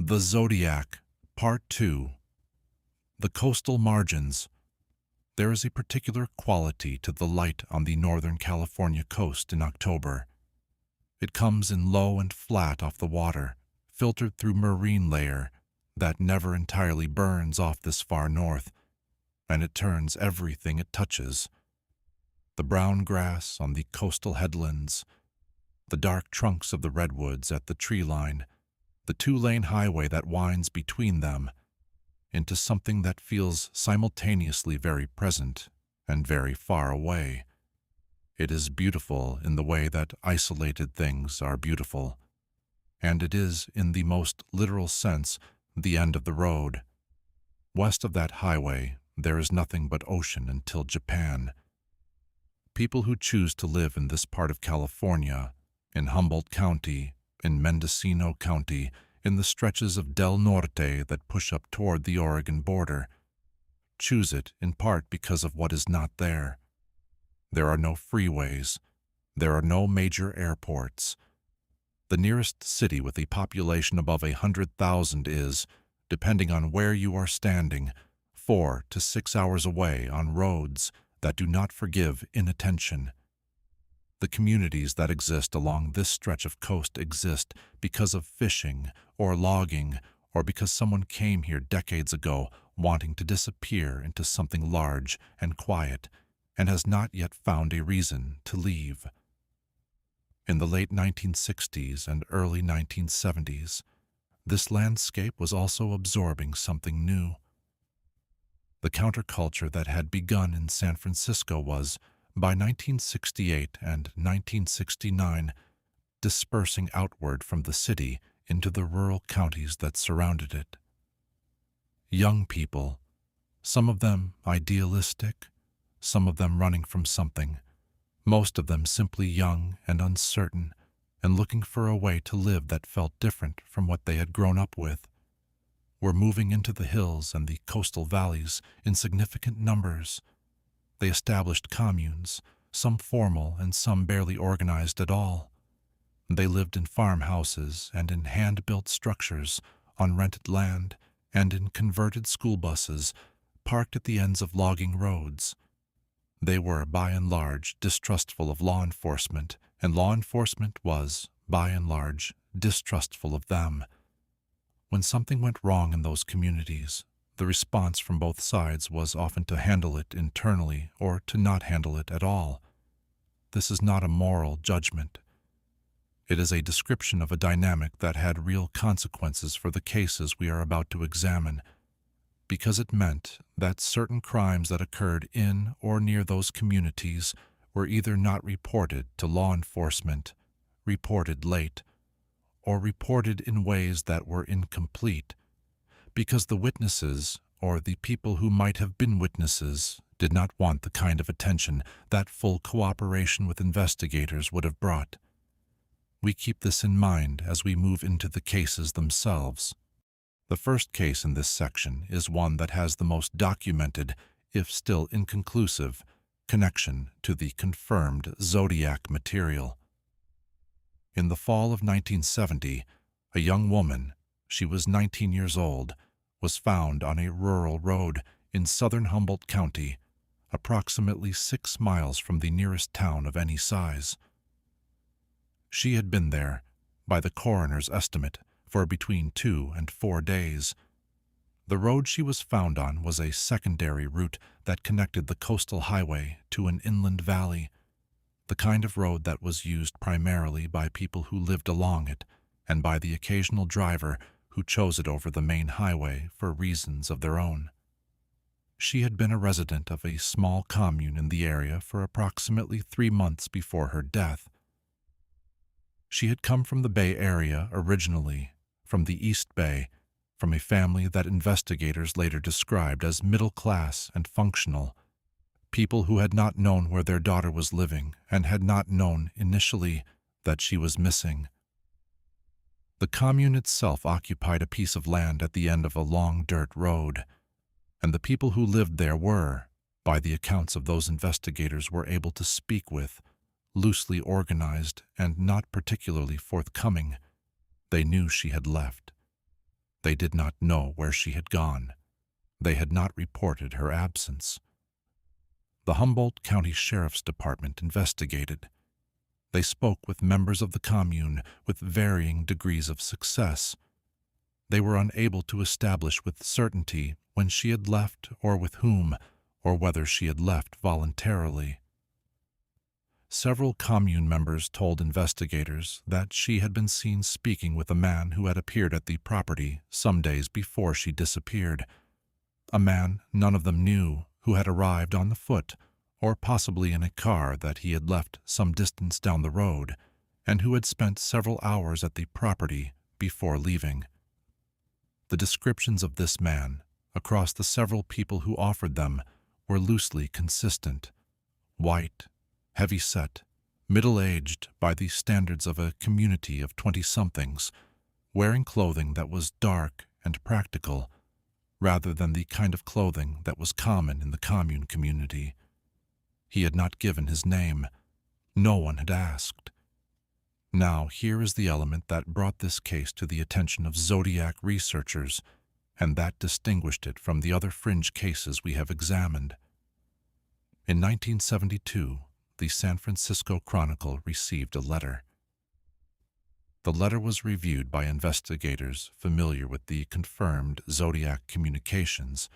The Zodiac, Part 2. The coastal margins. There is a particular quality to the light on the Northern California coast in October. It comes in low and flat off the water, filtered through marine layer that never entirely burns off this far north, and it turns everything it touches. The brown grass on the coastal headlands, the dark trunks of the redwoods at the tree line, the two-lane highway that winds between them, into something that feels simultaneously very present and very far away. It is beautiful in the way that isolated things are beautiful, and it is, in the most literal sense, the end of the road. West of that highway, there is nothing but ocean until Japan. People who choose to live in this part of California, in Humboldt County, in Mendocino County, in the stretches of Del Norte that push up toward the Oregon border, choose it in part because of what is not there. There are no freeways. There are no major airports. The nearest city with a population above 100,000 is, depending on where you are standing, 4 to 6 hours away on roads that do not forgive inattention. The communities that exist along this stretch of coast exist because of fishing or logging, or because someone came here decades ago wanting to disappear into something large and quiet and has not yet found a reason to leave. In the late 1960s and early 1970s, this landscape was also absorbing something new. The counterculture that had begun in San Francisco was, by 1968 and 1969, dispersing outward from the city into the rural counties that surrounded it. Young people, some of them idealistic, some of them running from something, most of them simply young and uncertain and looking for a way to live that felt different from what they had grown up with, were moving into the hills and the coastal valleys in significant numbers. They established communes, some formal and some barely organized at all. They lived in farmhouses and in hand-built structures, on rented land, and in converted school buses parked at the ends of logging roads. They were, by and large, distrustful of law enforcement, and law enforcement was, by and large, distrustful of them. When something went wrong in those communities, the response from both sides was often to handle it internally or to not handle it at all. This is not a moral judgment. It is a description of a dynamic that had real consequences for the cases we are about to examine, because it meant that certain crimes that occurred in or near those communities were either not reported to law enforcement, reported late, or reported in ways that were incomplete, because the witnesses, or the people who might have been witnesses, did not want the kind of attention that full cooperation with investigators would have brought. We keep this in mind as we move into the cases themselves. The first case in this section is one that has the most documented, if still inconclusive, connection to the confirmed Zodiac material. In the fall of 1970, a young woman, she was 19 years old, was found on a rural road in southern Humboldt County, approximately 6 miles from the nearest town of any size. She had been there, by the coroner's estimate, for between 2 and 4 days. The road she was found on was a secondary route that connected the coastal highway to an inland valley, the kind of road that was used primarily by people who lived along it and by the occasional driver who chose it over the main highway for reasons of their own. She had been a resident of a small commune in the area for approximately 3 months before her death. She had come from the Bay Area originally, from the East Bay, from a family that investigators later described as middle class and functional, people who had not known where their daughter was living and had not known initially that she was missing. The commune itself occupied a piece of land at the end of a long dirt road, and the people who lived there were, by the accounts of those investigators were able to speak with, loosely organized and not particularly forthcoming. They knew she had left. They did not know where she had gone. They had not reported her absence. The Humboldt County Sheriff's Department investigated. They spoke with members of the commune with varying degrees of success. They were unable to establish with certainty when she had left or with whom, or whether she had left voluntarily. Several commune members told investigators that she had been seen speaking with a man who had appeared at the property some days before she disappeared. A man none of them knew, who had arrived on the foot, or possibly in a car that he had left some distance down the road, and who had spent several hours at the property before leaving. The descriptions of this man, across the several people who offered them, were loosely consistent: white, heavy-set, middle-aged by the standards of a community of 20-somethings, wearing clothing that was dark and practical, rather than the kind of clothing that was common in the commune community. He had not given his name. No one had asked. Now here is the element that brought this case to the attention of Zodiac researchers, and that distinguished it from the other fringe cases we have examined. In 1972, the San Francisco Chronicle received a letter. The letter was reviewed by investigators familiar with the confirmed Zodiac communications,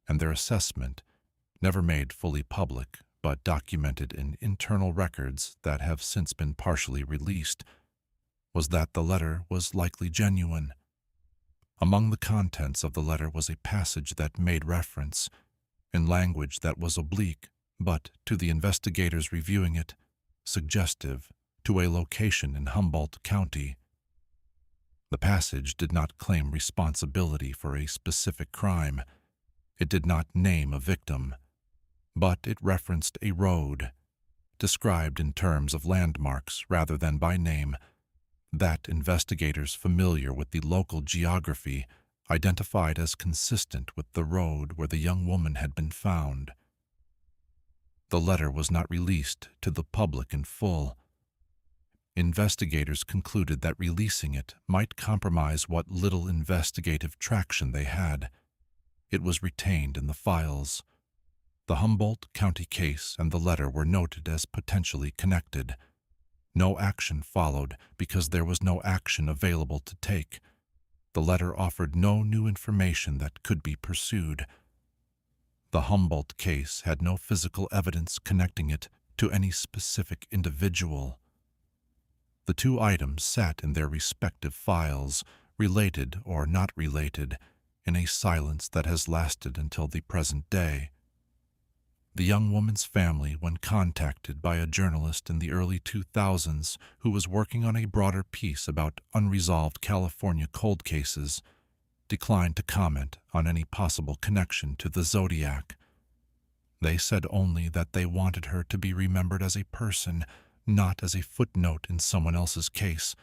and their assessment, never made fully public but documented in internal records that have since been partially released, was that the letter was likely genuine. Among the contents of the letter was a passage that made reference, in language that was oblique, but, to the investigators reviewing it, suggestive, to a location in Humboldt County. The passage did not claim responsibility for a specific crime. It did not name a victim, but it referenced a road, described in terms of landmarks rather than by name, that investigators familiar with the local geography identified as consistent with the road where the young woman had been found. The letter was not released to the public in full. Investigators concluded that releasing it might compromise what little investigative traction they had. It was retained in the files. The Humboldt County case and the letter were noted as potentially connected. No action followed because there was no action available to take. The letter offered no new information that could be pursued. The Humboldt case had no physical evidence connecting it to any specific individual. The two items sat in their respective files, related or not related, in a silence that has lasted until the present day. The young woman's family, when contacted by a journalist in the early 2000s who was working on a broader piece about unresolved California cold cases, declined to comment on any possible connection to the Zodiac. They said only that they wanted her to be remembered as a person, not as a footnote in someone else's case.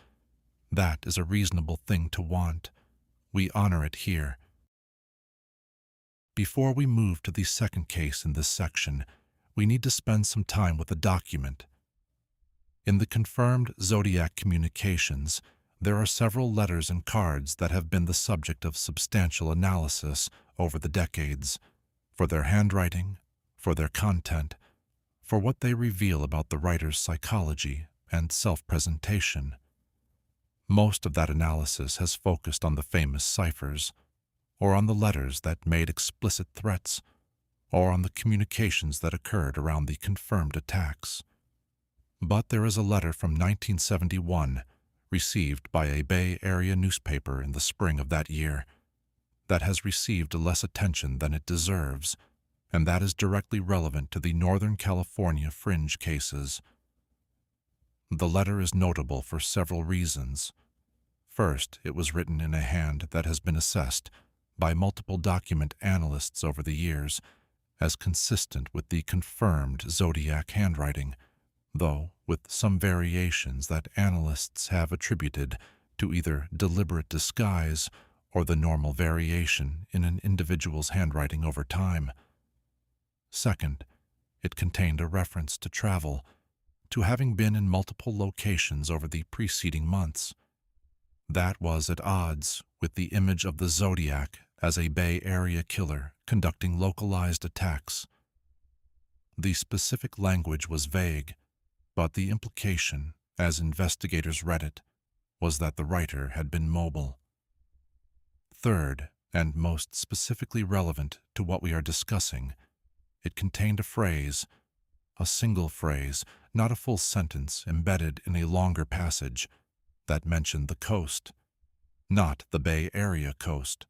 That is a reasonable thing to want. We honor it here. Before we move to the second case in this section, we need to spend some time with a document. In the confirmed Zodiac communications, there are several letters and cards that have been the subject of substantial analysis over the decades, for their handwriting, for their content, for what they reveal about the writer's psychology and self-presentation. Most of that analysis has focused on the famous ciphers, or on the letters that made explicit threats, or on the communications that occurred around the confirmed attacks. But there is a letter from 1971, received by a Bay Area newspaper in the spring of that year, that has received less attention than it deserves, and that is directly relevant to the Northern California fringe cases. The letter is notable for several reasons. First, it was written in a hand that has been assessed by multiple document analysts over the years as consistent with the confirmed Zodiac handwriting, though with some variations that analysts have attributed to either deliberate disguise or the normal variation in an individual's handwriting over time. Second, it contained a reference to travel, to having been in multiple locations over the preceding months. That was at odds with the image of the Zodiac as a Bay Area killer conducting localized attacks. The specific language was vague, but the implication, as investigators read it, was that the writer had been mobile. Third, and most specifically relevant to what we are discussing, it contained a single phrase, not a full sentence embedded in a longer passage, that mentioned the coast. Not the Bay Area coast,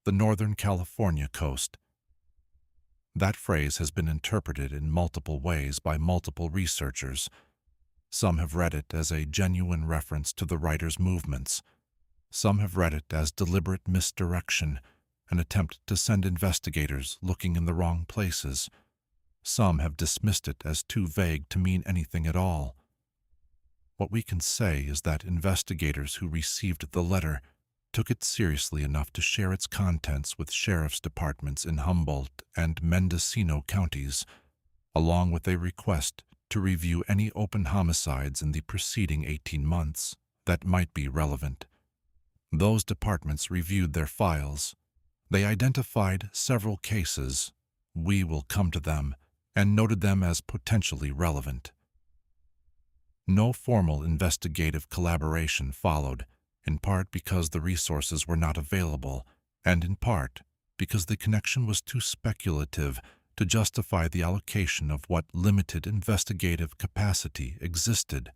the Northern California coast. That phrase has been interpreted in multiple ways by multiple researchers. Some have read it as a genuine reference to the writer's movements. Some have read it as deliberate misdirection, an attempt to send investigators looking in the wrong places. Some have dismissed it as too vague to mean anything at all. What we can say is that investigators who received the letter took it seriously enough to share its contents with sheriff's departments in Humboldt and Mendocino counties, along with a request to review any open homicides in the preceding 18 months that might be relevant. Those departments reviewed their files. They identified several cases, we will come to them, and noted them as potentially relevant. No formal investigative collaboration followed, in part because the resources were not available, and in part because the connection was too speculative to justify the allocation of what limited investigative capacity existed.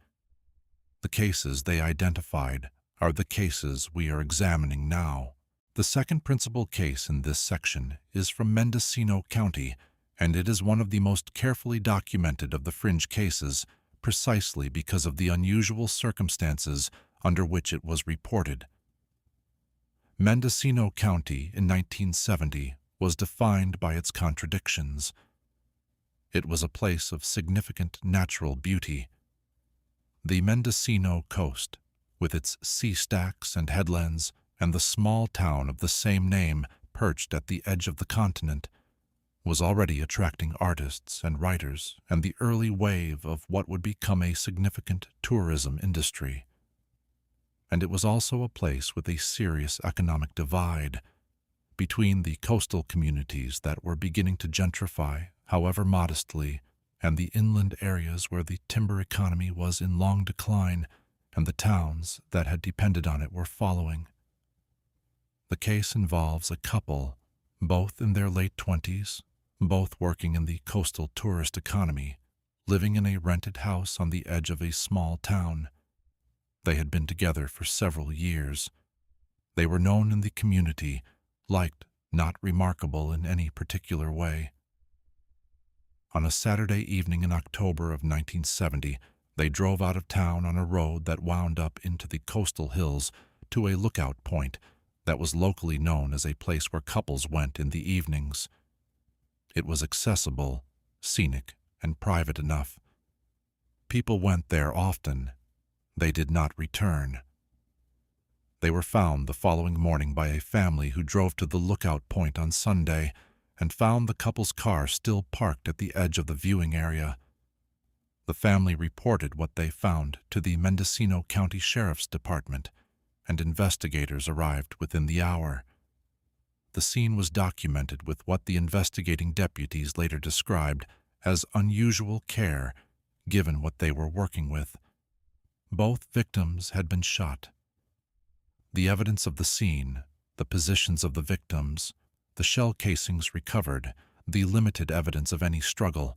The cases they identified are the cases we are examining now. The second principal case in this section is from Mendocino County, and it is one of the most carefully documented of the fringe cases precisely because of the unusual circumstances under which it was reported. Mendocino County in 1970 was defined by its contradictions. It was a place of significant natural beauty. The Mendocino coast, with its sea stacks and headlands, and the small town of the same name perched at the edge of the continent, was already attracting artists and writers and the early wave of what would become a significant tourism industry. And it was also a place with a serious economic divide between the coastal communities that were beginning to gentrify, however modestly, and the inland areas where the timber economy was in long decline and the towns that had depended on it were following. The case involves a couple, both in their late 20s, both working in the coastal tourist economy, living in a rented house on the edge of a small town. They had been together for several years. They were known in the community, liked, not remarkable in any particular way. On a Saturday evening in October of 1970, they drove out of town on a road that wound up into the coastal hills to a lookout point that was locally known as a place where couples went in the evenings. It was accessible, scenic, and private enough. People went there often. They did not return. They were found the following morning by a family who drove to the lookout point on Sunday and found the couple's car still parked at the edge of the viewing area. The family reported what they found to the Mendocino County Sheriff's Department, and investigators arrived within the hour. The scene was documented with what the investigating deputies later described as unusual care, given what they were working with. Both victims had been shot. The evidence of the scene, the positions of the victims, the shell casings recovered, the limited evidence of any struggle,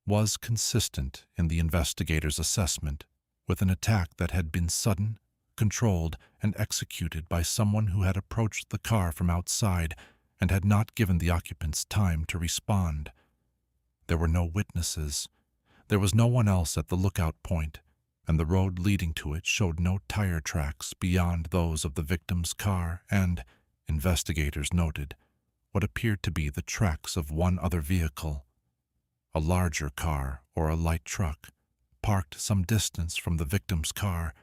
was consistent in the investigators' assessment with an attack that had been sudden, controlled, and executed by someone who had approached the car from outside and had not given the occupants time to respond. There were no witnesses. There was no one else at the lookout point, and the road leading to it showed no tire tracks beyond those of the victim's car and, investigators noted, what appeared to be the tracks of one other vehicle, a larger car or a light truck, parked some distance from the victim's car,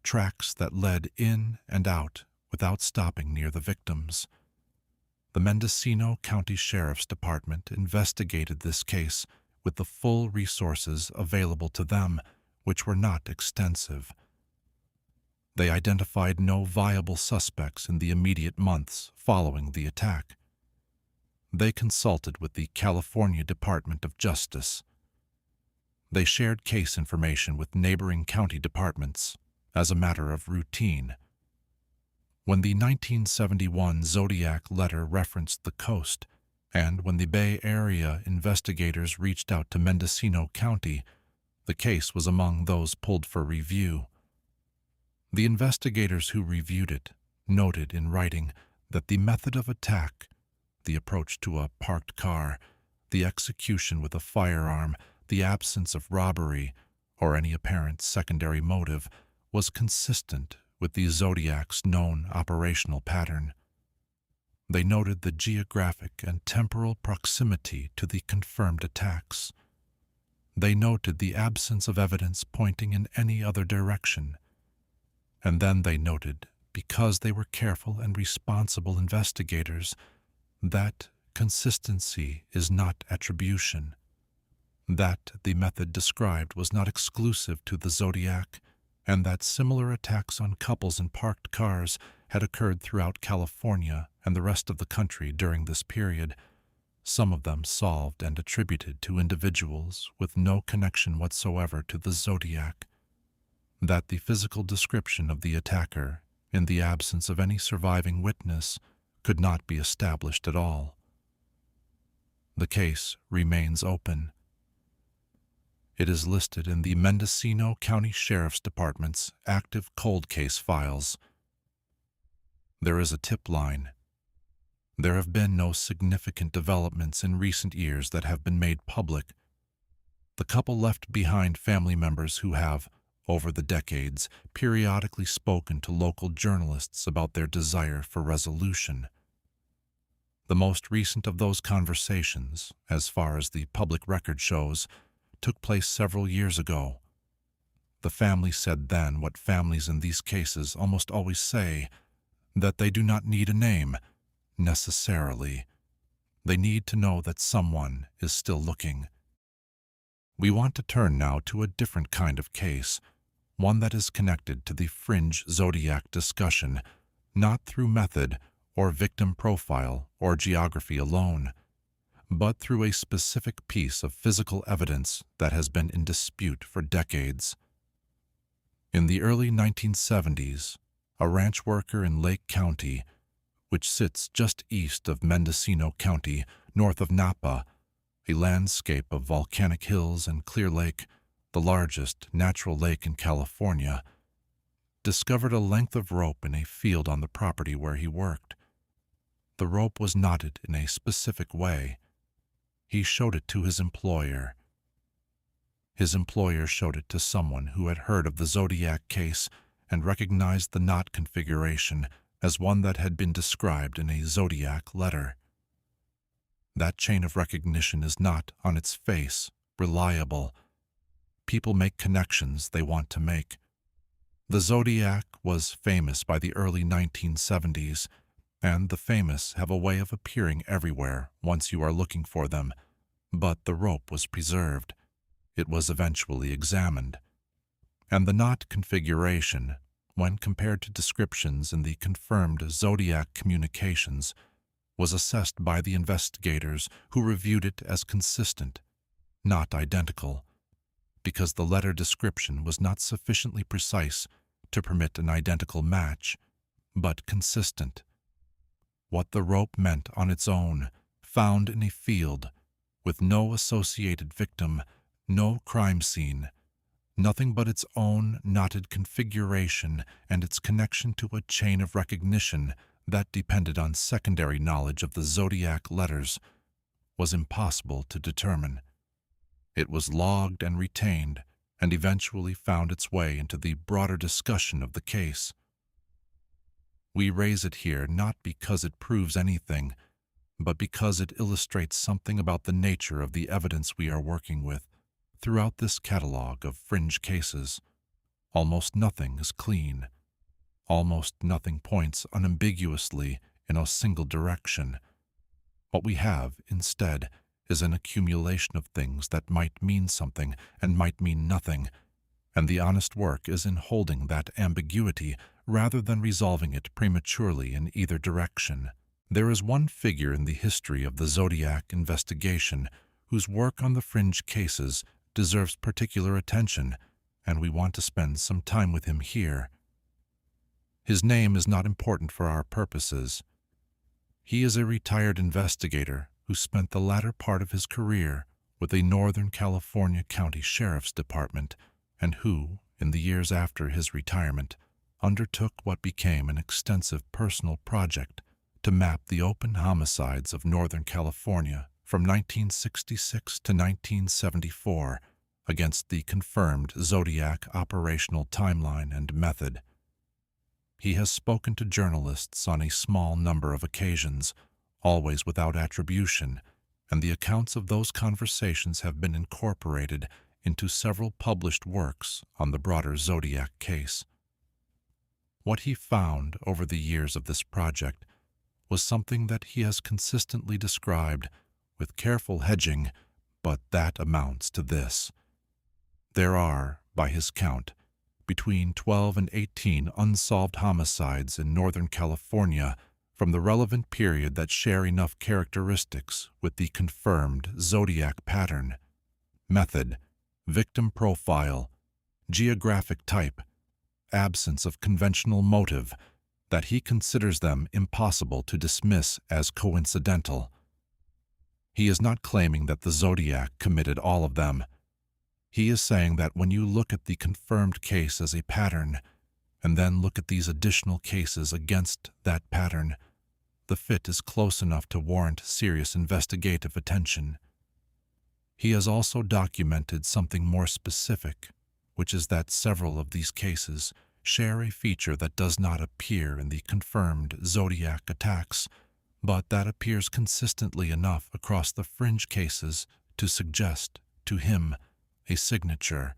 tracks that led in and out without stopping near the victims. The Mendocino County Sheriff's Department investigated this case with the full resources available to them, which were not extensive. They identified no viable suspects in the immediate months following the attack. They consulted with the California Department of Justice. They shared case information with neighboring county departments as a matter of routine. When the 1971 Zodiac letter referenced the coast, and when the Bay Area investigators reached out to Mendocino County, the case was among those pulled for review. The investigators who reviewed it noted in writing that the method of attack, the approach to a parked car, the execution with a firearm, the absence of robbery, or any apparent secondary motive, was consistent with the Zodiac's known operational pattern. They noted the geographic and temporal proximity to the confirmed attacks. They noted the absence of evidence pointing in any other direction. And then they noted, because they were careful and responsible investigators, that consistency is not attribution, that the method described was not exclusive to the Zodiac, and that similar attacks on couples in parked cars had occurred throughout California and the rest of the country during this period, some of them solved and attributed to individuals with no connection whatsoever to the Zodiac, that the physical description of the attacker, in the absence of any surviving witness, could not be established at all. The case remains open. It is listed in the Mendocino County Sheriff's Department's active cold case files. There is a tip line. There have been no significant developments in recent years that have been made public. The couple left behind family members who have, over the decades, periodically spoken to local journalists about their desire for resolution. The most recent of those conversations, as far as the public record shows, took place several years ago. The family said then what families in these cases almost always say, that they do not need a name, necessarily. They need to know that someone is still looking. We want to turn now to a different kind of case, one that is connected to the fringe Zodiac discussion, not through method or victim profile or geography alone, but through a specific piece of physical evidence that has been in dispute for decades. In the early 1970s, a ranch worker in Lake County, which sits just east of Mendocino County, north of Napa, a landscape of volcanic hills and Clear Lake, the largest natural lake in California, discovered a length of rope in a field on the property where he worked. The rope was knotted in a specific way. He showed it to his employer. His employer showed it to someone who had heard of the Zodiac case and recognized the knot configuration as one that had been described in a Zodiac letter. That chain of recognition is not, on its face, reliable. People make connections they want to make. The Zodiac was famous by the early 1970s, and the famous have a way of appearing everywhere once you are looking for them. But the rope was preserved. It was eventually examined. And the knot configuration, when compared to descriptions in the confirmed Zodiac communications, was assessed by the investigators who reviewed it as consistent, not identical, because the letter description was not sufficiently precise to permit an identical match, but consistent. What the rope meant on its own, found in a field, with no associated victim, no crime scene, nothing but its own knotted configuration and its connection to a chain of recognition that depended on secondary knowledge of the Zodiac letters, was impossible to determine. It was logged and retained, and eventually found its way into the broader discussion of the case. We raise it here not because it proves anything, but because it illustrates something about the nature of the evidence we are working with. Throughout this catalog of fringe cases, almost nothing is clean. Almost nothing points unambiguously in a single direction. What we have, instead, is an accumulation of things that might mean something and might mean nothing, and the honest work is in holding that ambiguity rather than resolving it prematurely in either direction. There is one figure in the history of the Zodiac investigation whose work on the fringe cases deserves particular attention, and we want to spend some time with him here. His name is not important for our purposes. He is a retired investigator who spent the latter part of his career with the Northern California County Sheriff's Department and who, in the years after his retirement, undertook what became an extensive personal project to map the open homicides of Northern California from 1966 to 1974 against the confirmed Zodiac operational timeline and method. He has spoken to journalists on a small number of occasions, always without attribution, and the accounts of those conversations have been incorporated into several published works on the broader Zodiac case. What he found over the years of this project was something that he has consistently described with careful hedging, but that amounts to this. There are, by his count, between 12 and 18 unsolved homicides in Northern California from the relevant period that share enough characteristics with the confirmed Zodiac pattern, method, victim profile, geographic type, absence of conventional motive, that he considers them impossible to dismiss as coincidental. He is not claiming that the Zodiac committed all of them. He is saying that when you look at the confirmed case as a pattern, and then look at these additional cases against that pattern, the fit is close enough to warrant serious investigative attention. He has also documented something more specific, which is that several of these cases share a feature that does not appear in the confirmed Zodiac attacks, but that appears consistently enough across the fringe cases to suggest, to him, a signature.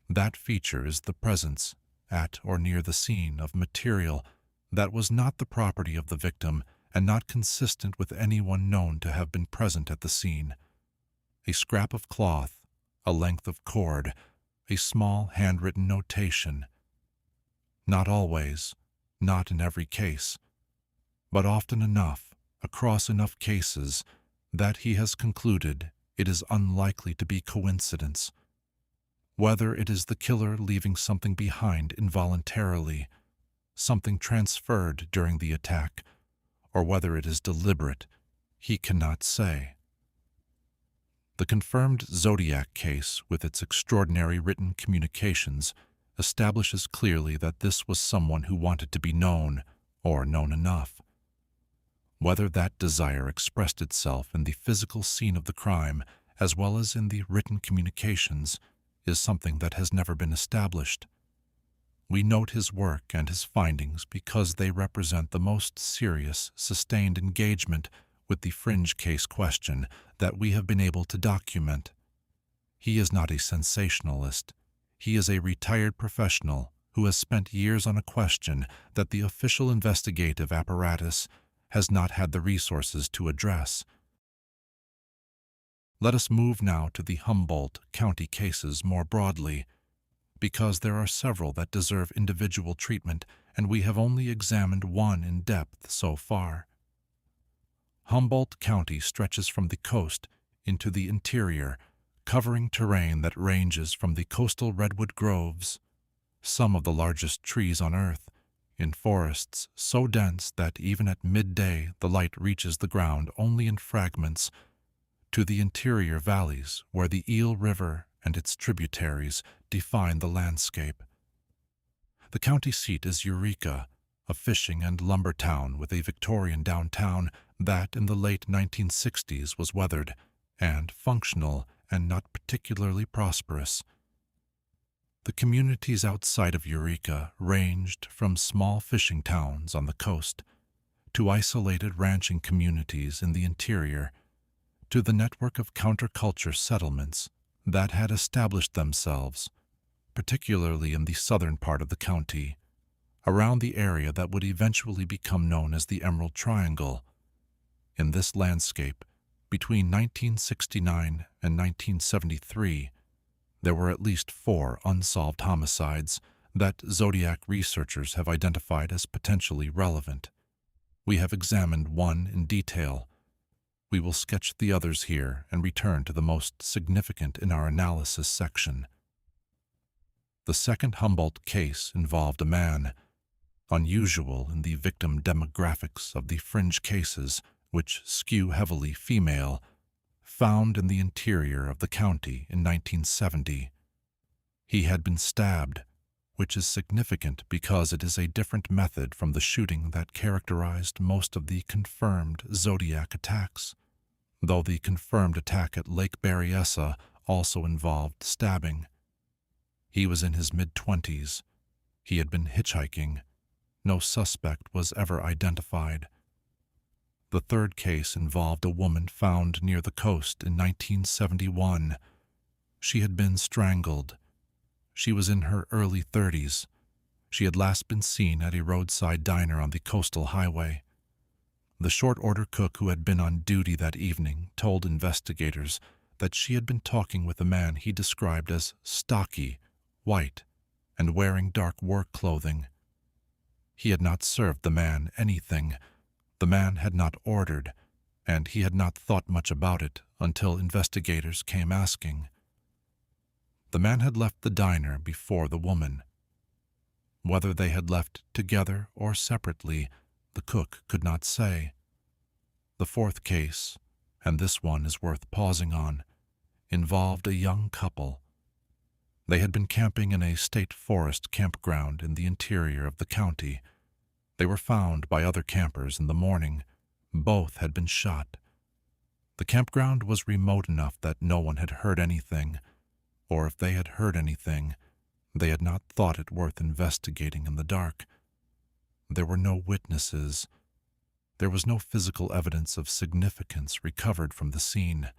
That feature is the presence, at or near the scene, of material that was not the property of the victim and not consistent with anyone known to have been present at the scene. A scrap of cloth, a length of cord, a small handwritten notation. Not always, not in every case, but often enough, across enough cases, that he has concluded it is unlikely to be coincidence. Whether it is the killer leaving something behind involuntarily, something transferred during the attack, or whether it is deliberate, he cannot say. The confirmed Zodiac case, with its extraordinary written communications, establishes clearly that this was someone who wanted to be known, or known enough. Whether that desire expressed itself in the physical scene of the crime as well as in the written communications is something that has never been established. We note his work and his findings because they represent the most serious, sustained engagement with the fringe case question that we have been able to document. He is not a sensationalist. He is a retired professional who has spent years on a question that the official investigative apparatus has not had the resources to address. Let us move now to the Humboldt County cases more broadly, because there are several that deserve individual treatment, and we have only examined one in depth so far. Humboldt County stretches from the coast into the interior, covering terrain that ranges from the coastal redwood groves, some of the largest trees on earth, in forests so dense that even at midday the light reaches the ground only in fragments, to the interior valleys where the Eel River and its tributaries define the landscape. The county seat is Eureka, a fishing and lumber town with a Victorian downtown that in the late 1960s was weathered and functional and not particularly prosperous. The communities outside of Eureka ranged from small fishing towns on the coast to isolated ranching communities in the interior to the network of counterculture settlements that had established themselves, particularly in the southern part of the county, around the area that would eventually become known as the Emerald Triangle. In this landscape, between 1969 and 1973, There were at least 4 unsolved homicides that Zodiac researchers have identified as potentially relevant. We have examined one in detail. We will sketch the others here and return to the most significant in our analysis section. The second Humboldt case involved a man, unusual in the victim demographics of the fringe cases, which skew heavily female, found in the interior of the county in 1970. He had been stabbed, which is significant because it is a different method from the shooting that characterized most of the confirmed Zodiac attacks, though the confirmed attack at Lake Berryessa also involved stabbing. He was in his mid-20s. He had been hitchhiking. No suspect was ever identified. The third case involved a woman found near the coast in 1971. She had been strangled. She was in her early 30s. She had last been seen at a roadside diner on the coastal highway. The short-order cook who had been on duty that evening told investigators that she had been talking with a man he described as stocky, white, and wearing dark work clothing. He had not served the man anything. The man had not ordered, and he had not thought much about it until investigators came asking. The man had left the diner before the woman. Whether they had left together or separately, the cook could not say. The fourth case, and this one is worth pausing on, involved a young couple. They had been camping in a state forest campground in the interior of the county. They were found by other campers in the morning. Both had been shot. The campground was remote enough that no one had heard anything, or if they had heard anything, they had not thought it worth investigating in the dark. There were no witnesses. There was no physical evidence of significance recovered from the scene.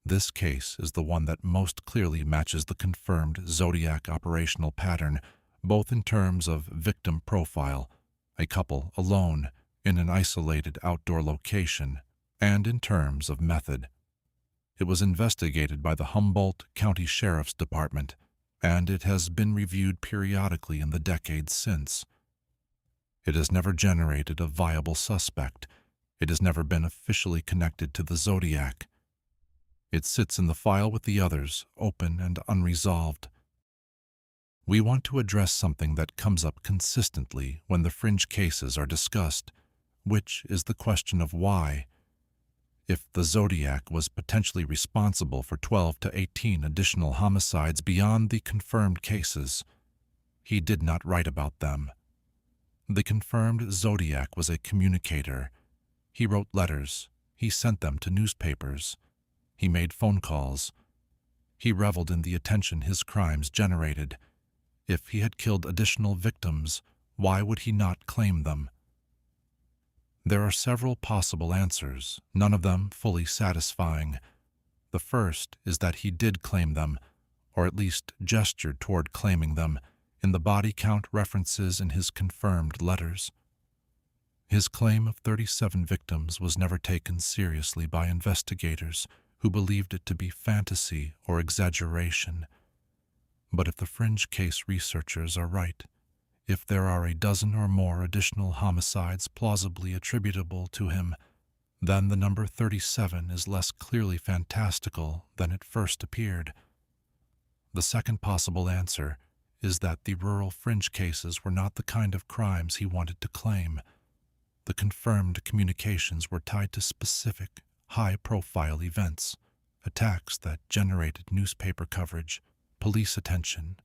This case is the one that most clearly matches the confirmed Zodiac operational pattern, both in terms of victim profile, a couple alone in an isolated outdoor location, and in terms of method. It was investigated by the Humboldt County Sheriff's Department, and it has been reviewed periodically in the decades since. It has never generated a viable suspect. It has never been officially connected to the Zodiac. It sits in the file with the others, open and unresolved. We want to address something that comes up consistently when the fringe cases are discussed, which is the question of why. If the Zodiac was potentially responsible for 12 to 18 additional homicides beyond the confirmed cases, he did not write about them. The confirmed Zodiac was a communicator. He wrote letters. He sent them to newspapers. He made phone calls. He reveled in the attention his crimes generated. If he had killed additional victims, why would he not claim them? There are several possible answers, none of them fully satisfying. The first is that he did claim them, or at least gestured toward claiming them, in the body count references in his confirmed letters. His claim of 37 victims was never taken seriously by investigators who believed it to be fantasy or exaggeration. But if the fringe case researchers are right, if there are a dozen or more additional homicides plausibly attributable to him, then the number 37 is less clearly fantastical than it first appeared. The second possible answer is that the rural fringe cases were not the kind of crimes he wanted to claim. The confirmed communications were tied to specific, high-profile events, attacks that generated newspaper coverage, police attention,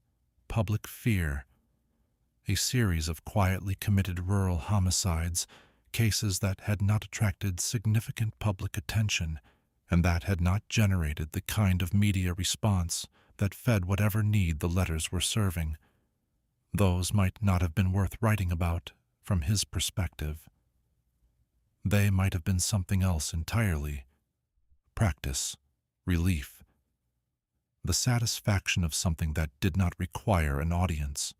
public fear, a series of quietly committed rural homicides, cases that had not attracted significant public attention and that had not generated the kind of media response that fed whatever need the letters were serving. Those might not have been worth writing about from his perspective. They might have been something else entirely. Practice, relief, the satisfaction of something that did not require an audience.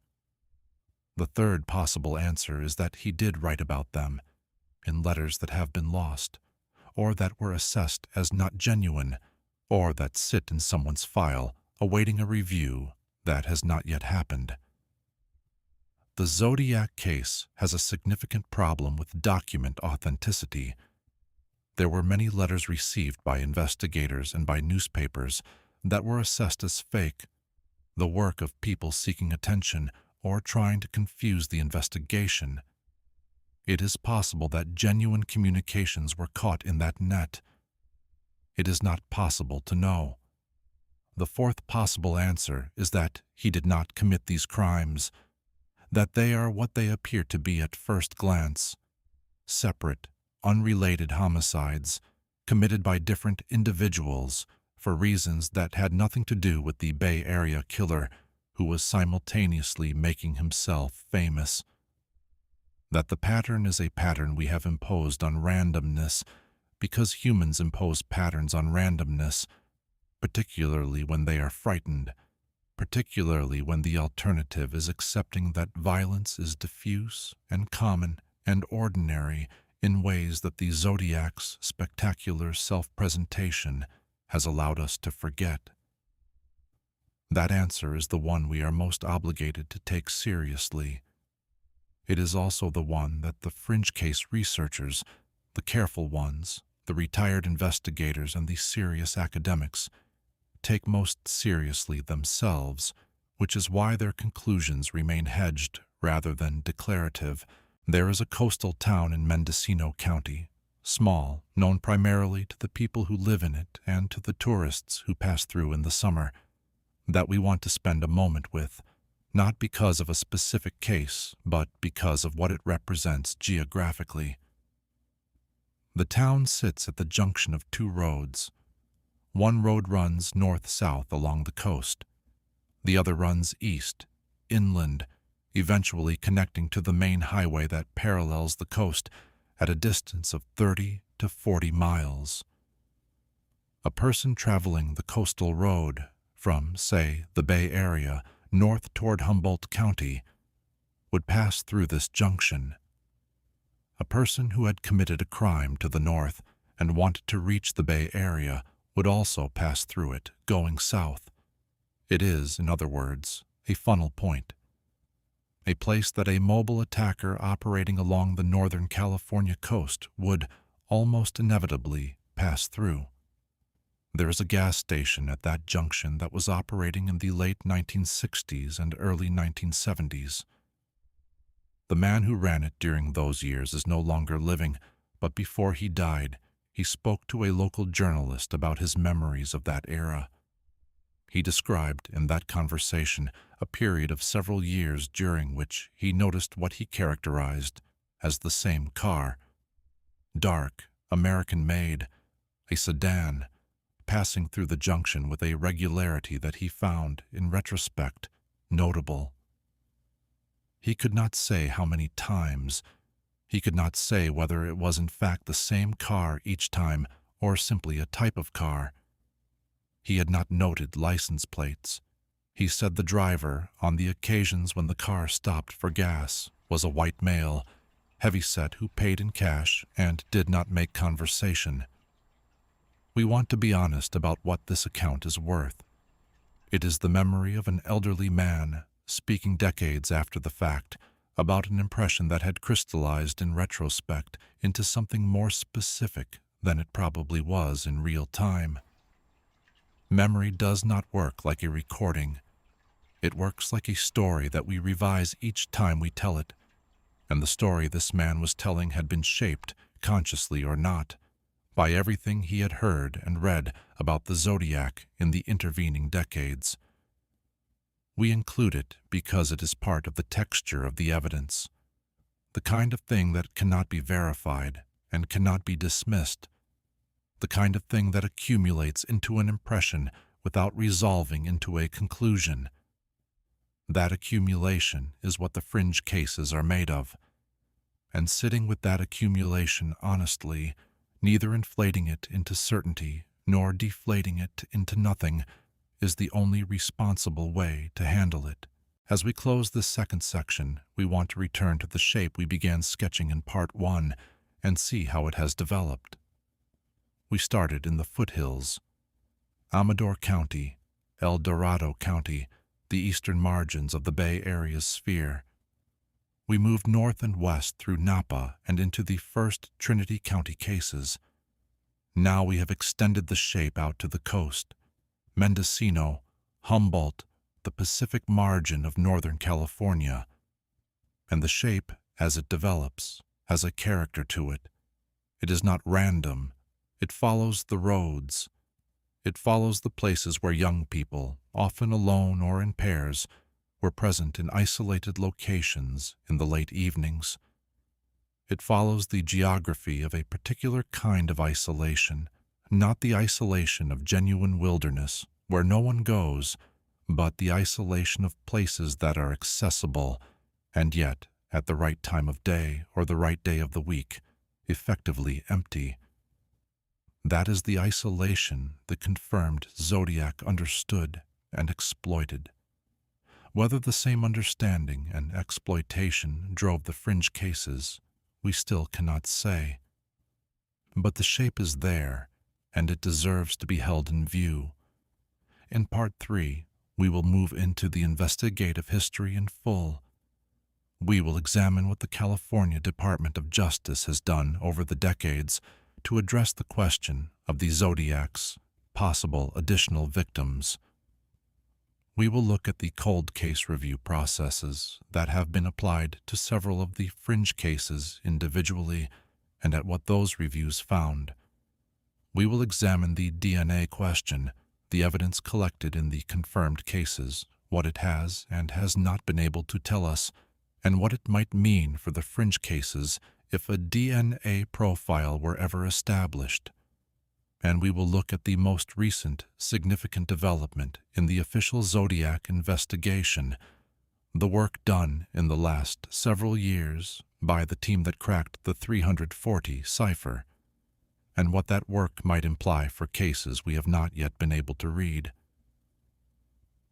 The third possible answer is that he did write about them, in letters that have been lost, or that were assessed as not genuine, or that sit in someone's file awaiting a review that has not yet happened. The Zodiac case has a significant problem with document authenticity. There were many letters received by investigators and by newspapers that were assessed as fake, the work of people seeking attention or trying to confuse the investigation. It is possible that genuine communications were caught in that net. It is not possible to know. The fourth possible answer is that he did not commit these crimes, that they are what they appear to be at first glance: separate, unrelated homicides committed by different individuals for reasons that had nothing to do with the Bay Area killer who was simultaneously making himself famous. That the pattern is a pattern we have imposed on randomness because humans impose patterns on randomness, particularly when they are frightened, particularly when the alternative is accepting that violence is diffuse and common and ordinary in ways that the Zodiac's spectacular self-presentation has allowed us to forget. That answer is the one we are most obligated to take seriously. It is also the one that the fringe case researchers, the careful ones, the retired investigators, and the serious academics take most seriously themselves, which is why their conclusions remain hedged rather than declarative. There is a coastal town in Mendocino County, small, known primarily to the people who live in it and to the tourists who pass through in the summer, that we want to spend a moment with, not because of a specific case, but because of what it represents geographically. The town sits at the junction of two roads. One road runs north-south along the coast. The other runs east, inland, eventually connecting to the main highway that parallels the coast at a distance of 30 to 40 miles. A person traveling the coastal road from, say, the Bay Area north toward Humboldt County would pass through this junction. A person who had committed a crime to the north and wanted to reach the Bay Area would also pass through it, going south. It is, in other words, a funnel point, a place that a mobile attacker operating along the Northern California coast would, almost inevitably, pass through. There is a gas station at that junction that was operating in the late 1960s and early 1970s. The man who ran it during those years is no longer living, but before he died, he spoke to a local journalist about his memories of that era. He described in that conversation a period of several years during which he noticed what he characterized as the same car, dark, American-made, a sedan, passing through the junction with a regularity that he found, in retrospect, notable. He could not say how many times. He could not say whether it was in fact the same car each time or simply a type of car. He had not noted license plates. He said the driver, on the occasions when the car stopped for gas, was a white male, heavyset who paid in cash and did not make conversation. We want to be honest about what this account is worth. It is the memory of an elderly man speaking decades after the fact about an impression that had crystallized in retrospect into something more specific than it probably was in real time. Memory does not work like a recording. It works like a story that we revise each time we tell it, and the story this man was telling had been shaped, consciously or not, by everything he had heard and read about the Zodiac in the intervening decades. We include it because it is part of the texture of the evidence, the kind of thing that cannot be verified and cannot be dismissed, the kind of thing that accumulates into an impression without resolving into a conclusion. That accumulation is what the fringe cases are made of, and sitting with that accumulation honestly, neither inflating it into certainty nor deflating it into nothing, is the only responsible way to handle it. As we close this second section, we want to return to the shape we began sketching in Part 1 and see how it has developed. We started in the foothills. Amador County, El Dorado County, the eastern margins of the Bay Area's sphere. We moved north and west through Napa and into the first Trinity County cases. Now we have extended the shape out to the coast, Mendocino, Humboldt, the Pacific margin of Northern California. And the shape, as it develops, has a character to it. It is not random. It follows the roads. It follows the places where young people, often alone or in pairs, were present in isolated locations in the late evenings. It follows the geography of a particular kind of isolation, not the isolation of genuine wilderness, where no one goes, but the isolation of places that are accessible, and yet, at the right time of day or the right day of the week, effectively empty. That is the isolation the confirmed Zodiac understood and exploited. Whether the same understanding and exploitation drove the fringe cases, we still cannot say. But the shape is there, and it deserves to be held in view. In Part 3, we will move into the investigative history in full. We will examine what the California Department of Justice has done over the decades to address the question of the Zodiac's possible additional victims. We will look at the cold case review processes that have been applied to several of the fringe cases individually and at what those reviews found. We will examine the DNA question, the evidence collected in the confirmed cases, what it has and has not been able to tell us, and what it might mean for the fringe cases if a DNA profile were ever established. And we will look at the most recent significant development in the official Zodiac investigation, the work done in the last several years by the team that cracked the 340 cipher, and what that work might imply for cases we have not yet been able to read.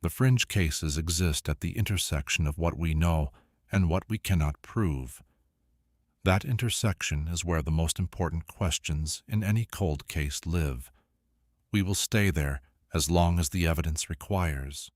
The fringe cases exist at the intersection of what we know and what we cannot prove. That intersection is where the most important questions in any cold case live. We will stay there as long as the evidence requires.